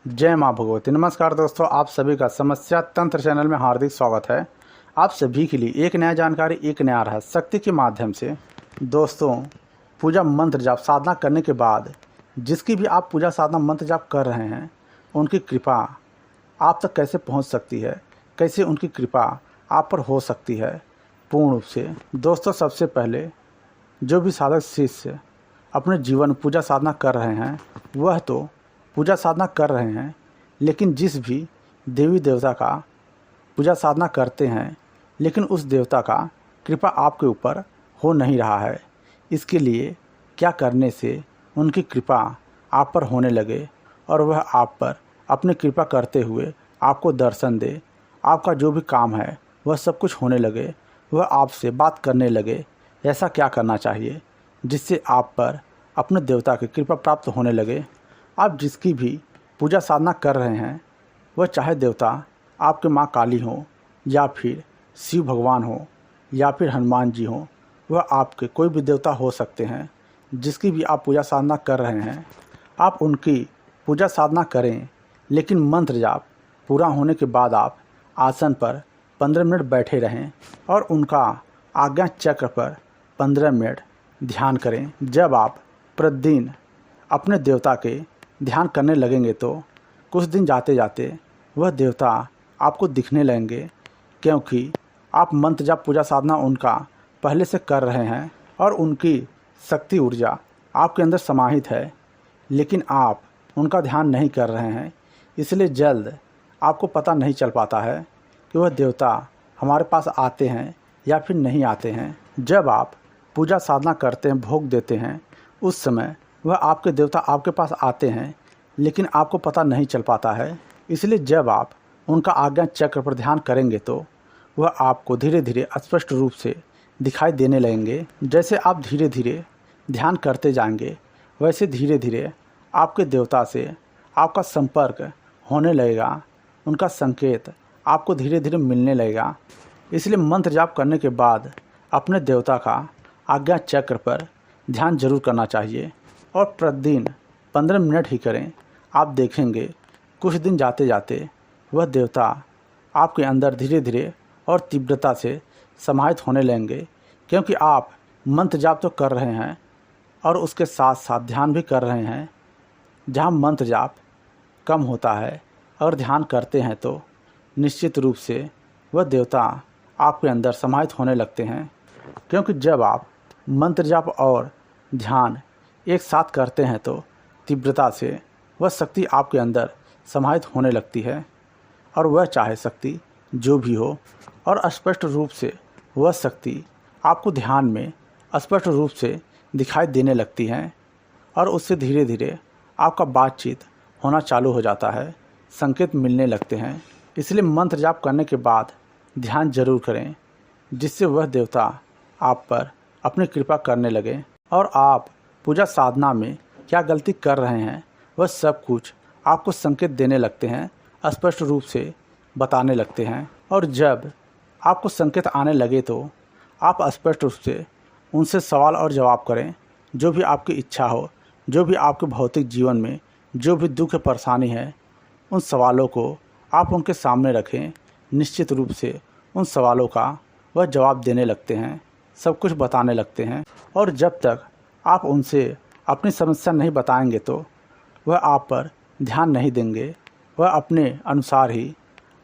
जय माँ भगवती। नमस्कार दोस्तों, आप सभी का समस्या तंत्र चैनल में हार्दिक स्वागत है। आप सभी के लिए एक नया जानकारी, एक नया रहस्य शक्ति के माध्यम से। दोस्तों, पूजा मंत्र जाप साधना करने के बाद जिसकी भी आप पूजा साधना मंत्र जाप कर रहे हैं, उनकी कृपा आप तक कैसे पहुंच सकती है, कैसे उनकी कृपा आप पर हो सकती है पूर्ण रूप से। दोस्तों, सबसे पहले जो भी साधक शिष्य अपने जीवन में पूजा साधना कर रहे हैं, वह तो पूजा साधना कर रहे हैं, लेकिन जिस भी देवी देवता का पूजा साधना करते हैं, लेकिन उस देवता का कृपा आपके ऊपर हो नहीं रहा है। इसके लिए क्या करने से उनकी कृपा आप पर होने लगे और वह आप पर अपनी कृपा करते हुए आपको दर्शन दे, आपका जो भी काम है वह सब कुछ होने लगे, वह आपसे बात करने लगे। ऐसा क्या करना चाहिए जिससे आप पर अपने देवता की कृपा प्राप्त होने लगे। आप जिसकी भी पूजा साधना कर रहे हैं, वह चाहे देवता आपके माँ काली हो, या फिर शिव भगवान हो, या फिर हनुमान जी हो, वह आपके कोई भी देवता हो सकते हैं। जिसकी भी आप पूजा साधना कर रहे हैं, आप उनकी पूजा साधना करें, लेकिन मंत्र जाप पूरा होने के बाद आप आसन पर 15 मिनट बैठे रहें और उनका आज्ञा चक्र पर 15 मिनट ध्यान करें। जब आप प्रतिदिन अपने देवता के ध्यान करने लगेंगे तो कुछ दिन जाते जाते वह देवता आपको दिखने लगेंगे, क्योंकि आप मंत्र जाप पूजा साधना उनका पहले से कर रहे हैं और उनकी शक्ति ऊर्जा आपके अंदर समाहित है, लेकिन आप उनका ध्यान नहीं कर रहे हैं। इसलिए जल्द आपको पता नहीं चल पाता है कि वह देवता हमारे पास आते हैं या फिर नहीं आते हैं। जब आप पूजा साधना करते हैं, भोग देते हैं, उस समय वह आपके देवता आपके पास आते हैं, लेकिन आपको पता नहीं चल पाता है। इसलिए जब आप उनका आज्ञा चक्र पर ध्यान करेंगे तो वह आपको धीरे धीरे स्पष्ट रूप से दिखाई देने लगेंगे। जैसे आप धीरे धीरे ध्यान करते जाएंगे, वैसे धीरे धीरे आपके देवता से आपका संपर्क होने लगेगा, उनका संकेत आपको धीरे धीरे मिलने लगेगा। इसलिए मंत्र जाप करने के बाद अपने देवता का आज्ञा चक्र पर ध्यान जरूर करना चाहिए और प्रतिदिन 15 मिनट ही करें। आप देखेंगे कुछ दिन जाते जाते वह देवता आपके अंदर धीरे धीरे और तीव्रता से समाहित होने लगेंगे, क्योंकि आप मंत्र जाप तो कर रहे हैं और उसके साथ साथ ध्यान भी कर रहे हैं। जहाँ मंत्र जाप कम होता है और ध्यान करते हैं तो निश्चित रूप से वह देवता आपके अंदर समाहित होने लगते हैं, क्योंकि जब आप मंत्र जाप और ध्यान एक साथ करते हैं तो तीव्रता से वह शक्ति आपके अंदर समाहित होने लगती है और वह चाहे शक्ति जो भी हो, और स्पष्ट रूप से वह शक्ति आपको ध्यान में स्पष्ट रूप से दिखाई देने लगती है और उससे धीरे धीरे आपका बातचीत होना चालू हो जाता है, संकेत मिलने लगते हैं। इसलिए मंत्र जाप करने के बाद ध्यान जरूर करें, जिससे वह देवता आप पर अपनी कृपा करने लगे और आप पूजा साधना में क्या गलती कर रहे हैं वह सब कुछ आपको संकेत देने लगते हैं, स्पष्ट रूप से बताने लगते हैं। और जब आपको संकेत आने लगे तो आप स्पष्ट रूप से उनसे सवाल और जवाब करें। जो भी आपकी इच्छा हो, जो भी आपके भौतिक जीवन में जो भी दुख परेशानी है, उन सवालों को आप उनके सामने रखें। निश्चित रूप से उन सवालों का वह जवाब देने लगते हैं, सब कुछ बताने लगते हैं। और जब तक आप उनसे अपनी समस्या नहीं बताएंगे तो वह आप पर ध्यान नहीं देंगे, वह अपने अनुसार ही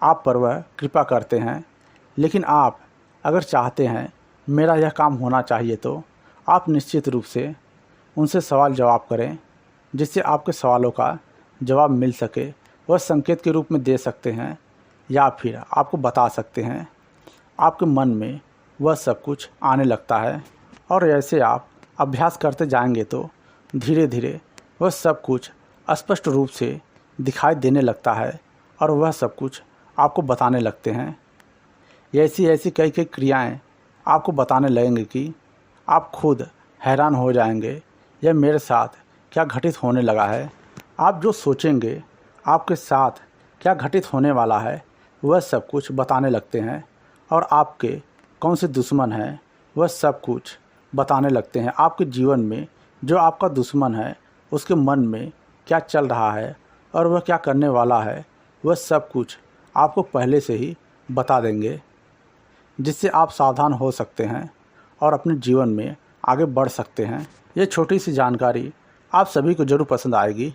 आप पर वह कृपा करते हैं। लेकिन आप अगर चाहते हैं मेरा यह काम होना चाहिए, तो आप निश्चित रूप से उनसे सवाल जवाब करें, जिससे आपके सवालों का जवाब मिल सके। वह संकेत के रूप में दे सकते हैं या फिर आपको बता सकते हैं। आपके मन में वह सब कुछ आने लगता है और ऐसे आप अभ्यास करते जाएंगे तो धीरे धीरे वह सब कुछ स्पष्ट रूप से दिखाई देने लगता है और वह सब कुछ आपको बताने लगते हैं। ऐसी ऐसी कई कई क्रियाएं आपको बताने लगेंगे कि आप खुद हैरान हो जाएंगे, यह मेरे साथ क्या घटित होने लगा है। आप जो सोचेंगे आपके साथ क्या घटित होने वाला है, वह सब कुछ बताने लगते हैं और आपके कौन से दुश्मन हैं वह सब कुछ बताने लगते हैं। आपके जीवन में जो आपका दुश्मन है उसके मन में क्या चल रहा है और वह क्या करने वाला है वह सब कुछ आपको पहले से ही बता देंगे, जिससे आप सावधान हो सकते हैं और अपने जीवन में आगे बढ़ सकते हैं। ये छोटी सी जानकारी आप सभी को ज़रूर पसंद आएगी।